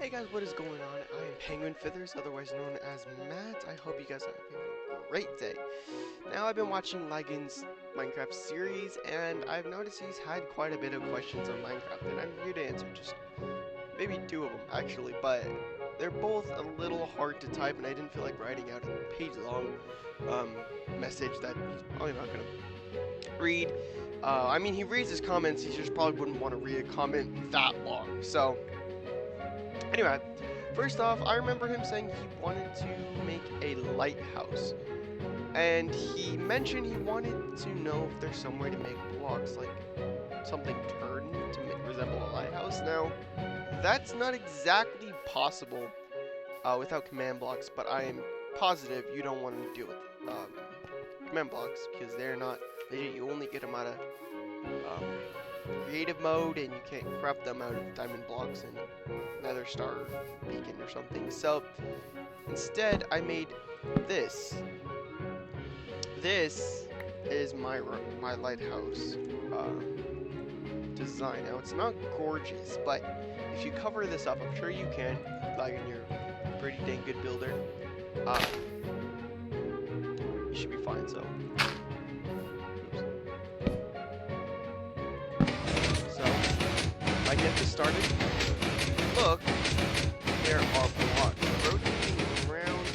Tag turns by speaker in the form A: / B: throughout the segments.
A: Hey guys, what is going on? I am Penguin Feathers, otherwise known as Matt. I hope you guys are having a great day. Now, I've been watching Lagan's Minecraft series, and I've noticed he's had quite a bit of questions on Minecraft, and I'm here to answer just maybe two of them, actually, but they're both a little hard to type, and I didn't feel like writing out a page-long message that he's probably not going to read. I mean, he reads his comments, he just probably wouldn't want to read a comment that long, so anyway, first off, I remember him saying he wanted to make a lighthouse. And he mentioned he wanted to know if there's some way to make blocks, like something turn to resemble a lighthouse. Now, that's not exactly possible without command blocks, but I am positive you don't want to deal with command blocks because they're not legit. You only get them out of creative mode, and you can't craft them out of diamond blocks and nether star beacon or something. So instead, I made this. This is my lighthouse design. Now it's not gorgeous, but if you cover this up, I'm sure you can. Like, you're a pretty dang good builder. You should be fine. So. I get this started. Look, there are blocks rotating around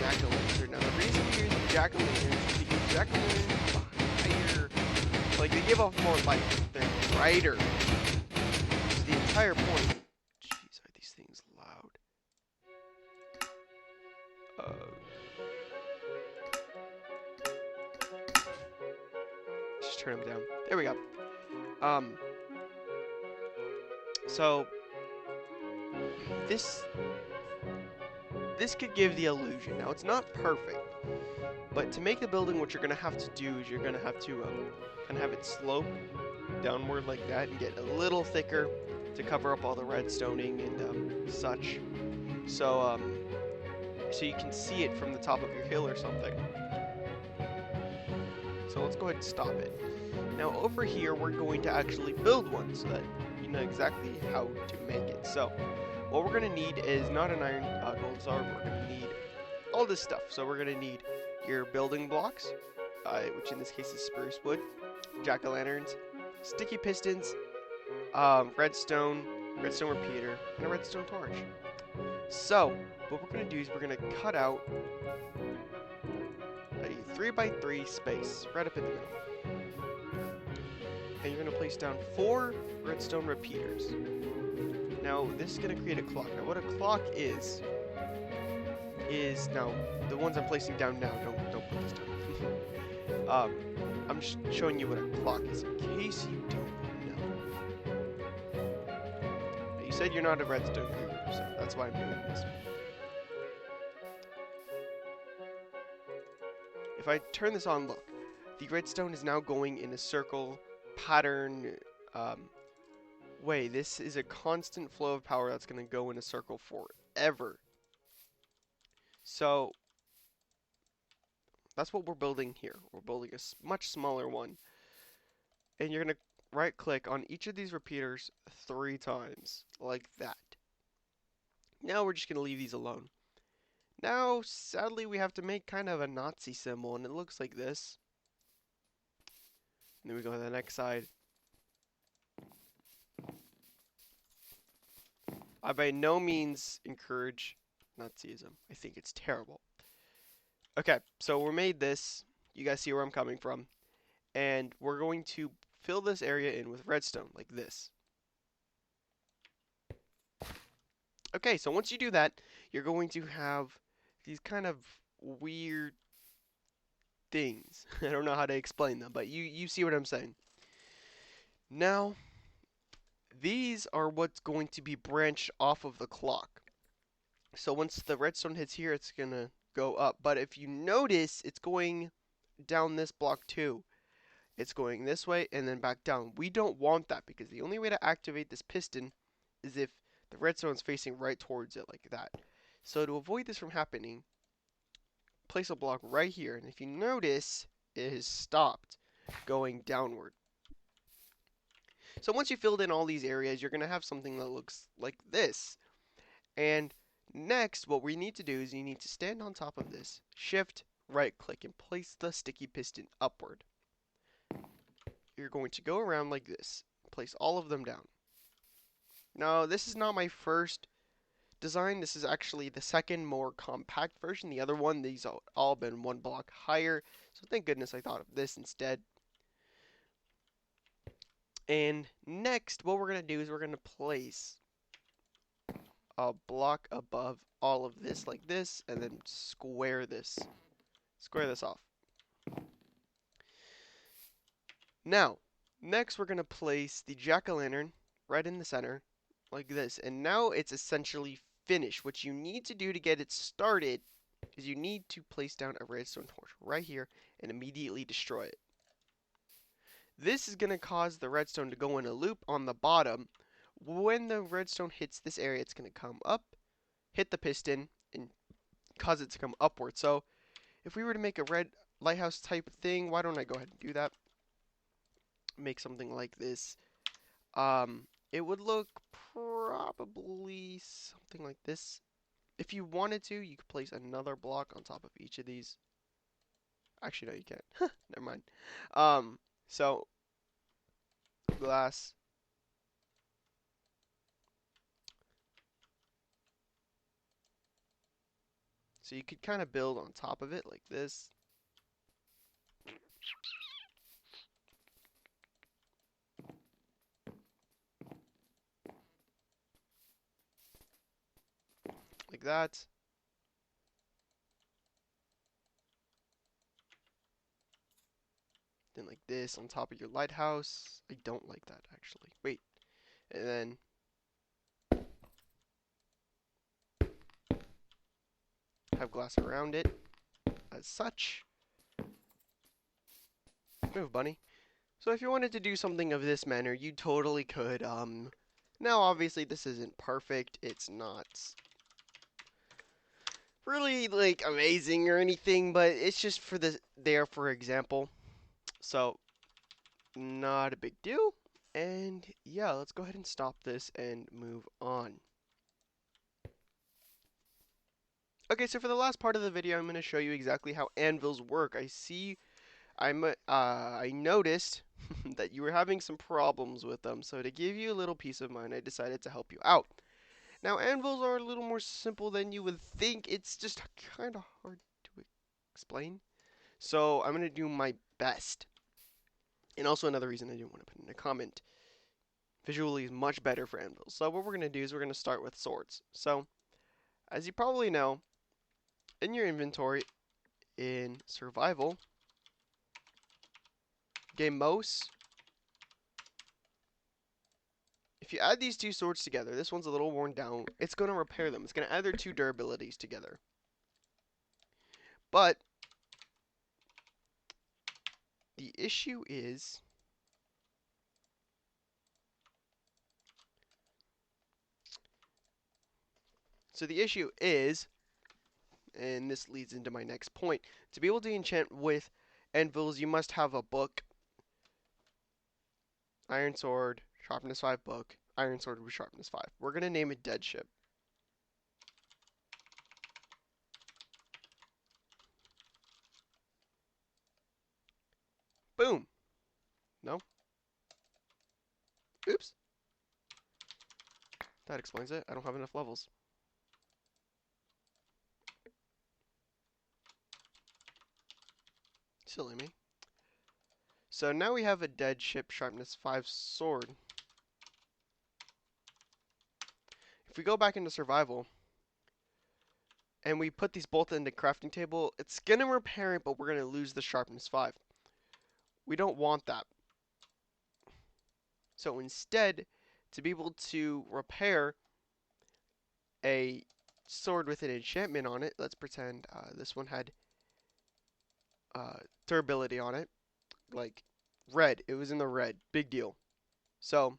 A: jack-o'-lantern. Now, the reason we use jack-o'-lanterns is because jack-o'-lanterns are higher. Like, they give off more light. They're brighter. It's the entire point. Jeez, are these things loud? Just turn them down. There we go. So this could give the illusion. Now, it's not perfect, but to make the building, what you're gonna have to do is you're gonna have to kind of have it slope downward like that and get a little thicker to cover up all the redstoning and such. So so you can see it from the top of your hill or something. So let's go ahead and stop it. Now over here, we're going to actually build one so that you know exactly how to make it. So what we're going to need is not an iron gold star, we're going to need all this stuff. So we're going to need your building blocks, which in this case is spruce wood, jack-o'-lanterns, sticky pistons, redstone repeater, and a redstone torch. So what we're going to do is we're going to cut out a 3x3 space right up in the middle. And you're going to place down 4 redstone repeaters. Now, this is going to create a clock. Now, what a clock is now, the ones I'm placing down now, don't put this down. I'm just showing you what a clock is, in case you don't know. Now, you said you're not a redstone creator, so that's why I'm doing this. If I turn this on, look, the redstone is now going in a circle pattern way. This is a constant flow of power that's going to go in a circle forever. So that's what we're building here. We're building a much smaller one. And you're going to right click on each of these repeaters 3 times like that. Now we're just going to leave these alone. Now sadly we have to make kind of a Nazi symbol, and it looks like this. And then we go to the next side. I by no means encourage Nazism. I think it's terrible. Okay, so we made this. You guys see where I'm coming from. And we're going to fill this area in with redstone, like this. Okay, so once you do that, you're going to have these kind of weird things. I don't know how to explain them, but you see what I'm saying. Now, these are what's going to be branched off of the clock. So once the redstone hits here, it's going to go up. But if you notice, it's going down this block too. It's going this way and then back down. We don't want that because the only way to activate this piston is if the redstone is facing right towards it like that. So to avoid this from happening, place a block right here. And if you notice, it has stopped going downward. So once you filled in all these areas, you're going to have something that looks like this. And next, what we need to do is you need to stand on top of this, shift, right click, and place the sticky piston upward. You're going to go around like this, place all of them down. Now, this is not my first design. This is actually the second more compact version. The other one, these all been one block higher. So thank goodness I thought of this instead. And next, what we're going to do is we're going to place a block above all of this like this, and then square this off. Now, next we're going to place the jack-o'-lantern right in the center like this, and now it's essentially finished. What you need to do to get it started is you need to place down a redstone torch right here and immediately destroy it. This is going to cause the redstone to go in a loop on the bottom. When the redstone hits this area, it's going to come up, hit the piston, and cause it to come upward. So if we were to make a red lighthouse type thing, why don't I go ahead and do that? Make something like this. It would look probably something like this. If you wanted to, you could place another block on top of each of these. Actually, no, you can't. Never mind. So glass. So you could kind of build on top of it like this. Like that. Then like this on top of your lighthouse. I don't like that actually. Wait. And then have glass around it as such. Move, bunny. So if you wanted to do something of this manner, you totally could. Now obviously this isn't perfect. It's not really like amazing or anything, but it's just for for example. So not a big deal. And yeah, let's go ahead and stop this and move on. Okay, so for the last part of the video, I'm going to show you exactly how anvils work. I noticed that you were having some problems with them, so to give you a little peace of mind, I decided to help you out. Now, anvils are a little more simple than you would think. It's just kind of hard to explain. So I'm going to do my best. And also another reason I didn't want to put in a comment. Visually is much better for anvils. So what we're going to do is we're going to start with swords. So, as you probably know, in your inventory, in survival, game Mos, if you add these two swords together, this one's a little worn down, it's going to repair them. It's going to add their two durabilities together. But the issue is and this leads into my next point, to be able to enchant with anvils, you must have a book. Iron sword, sharpness 5 book, iron sword with sharpness 5. We're going to name it Dead Ship. Boom. No? Oops. That explains it. I don't have enough levels. Silly me. So now we have a Dead Ship sharpness 5 sword. If we go back into survival and we put these both in the crafting table, it's going to repair it, but we're going to lose the sharpness 5. We don't want that. So instead, to be able to repair a sword with an enchantment on it, let's pretend this one had durability on it, like red. It was in the red. Big deal. So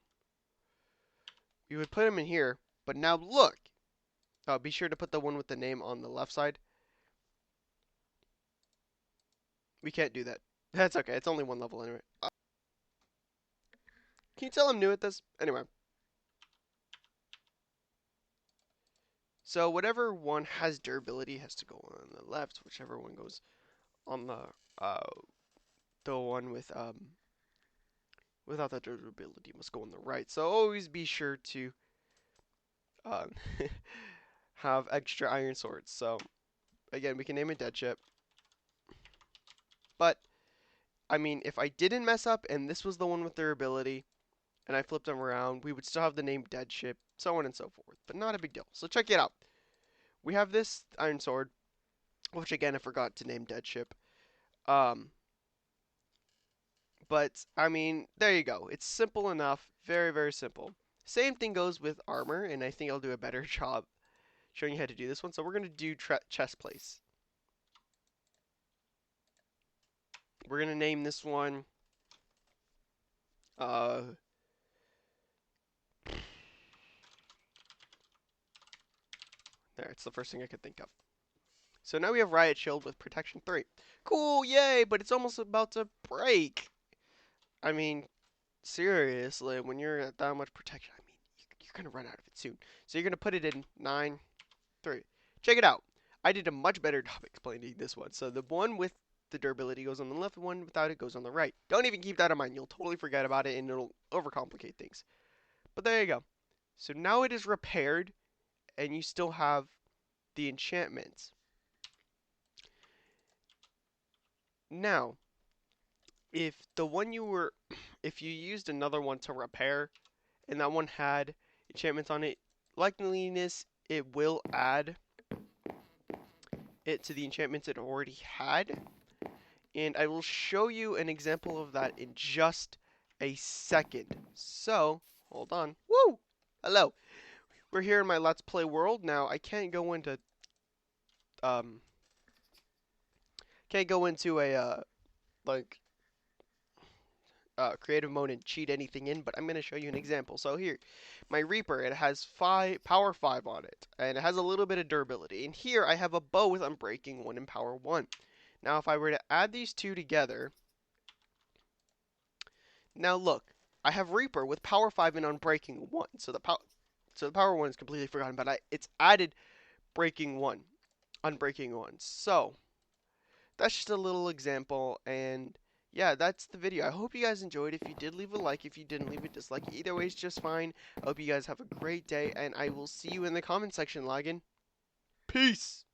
A: we would put them in here, but now look. Be sure to put the one with the name on the left side. We can't do that. That's okay. It's only one level anyway. Can you tell I'm new at this? Anyway. So whatever one has durability has to go on the left. Whichever one goes on the one with without that durability must go on the right. So always be sure to um, have extra iron swords. So again, we can name it Dead Ship. But I mean, if I didn't mess up and this was the one with durability, and I flipped them around, we would still have the name Dead Ship, so on and so forth. But not a big deal. So check it out. We have this iron sword, which again I forgot to name Dead Ship. Um, but I mean, there you go. It's simple enough. Very, very simple. Same thing goes with armor, and I think I'll do a better job showing you how to do this one. So we're going to do chest place. We're going to name this one there, it's the first thing I could think of. So now we have Riot Shield with Protection 3. Cool, yay, but it's almost about to break. I mean, seriously, when you're at that much protection, I mean, you're going to run out of it soon. So you're going to put it in 9, 3. Check it out. I did a much better job explaining this one. So the one with the durability goes on the left, the one without it goes on the right. Don't even keep that in mind. You'll totally forget about it and it'll overcomplicate things. But there you go. So now it is repaired and you still have the enchantments. Now, if you used another one to repair and that one had enchantments on it, likeliness it will add it to the enchantments it already had. And I will show you an example of that in just a second. So, hold on. Woo! Hello. We're here in my Let's Play world. Now, I can't go into a creative mode and cheat anything in, but I'm going to show you an example. So here, my Reaper, it has power 5 on it, and it has a little bit of durability. And here I have a bow with Unbreaking 1 and power 1. Now if I were to add these two together, now look, I have Reaper with power 5 and Unbreaking 1. So the power 1 is completely forgotten, but it's added Unbreaking 1. So that's just a little example, and yeah, that's the video. I hope you guys enjoyed. If you did, leave a like. If you didn't, leave a dislike. Either way is just fine. I hope you guys have a great day, and I will see you in the comment section, Lagan. Peace!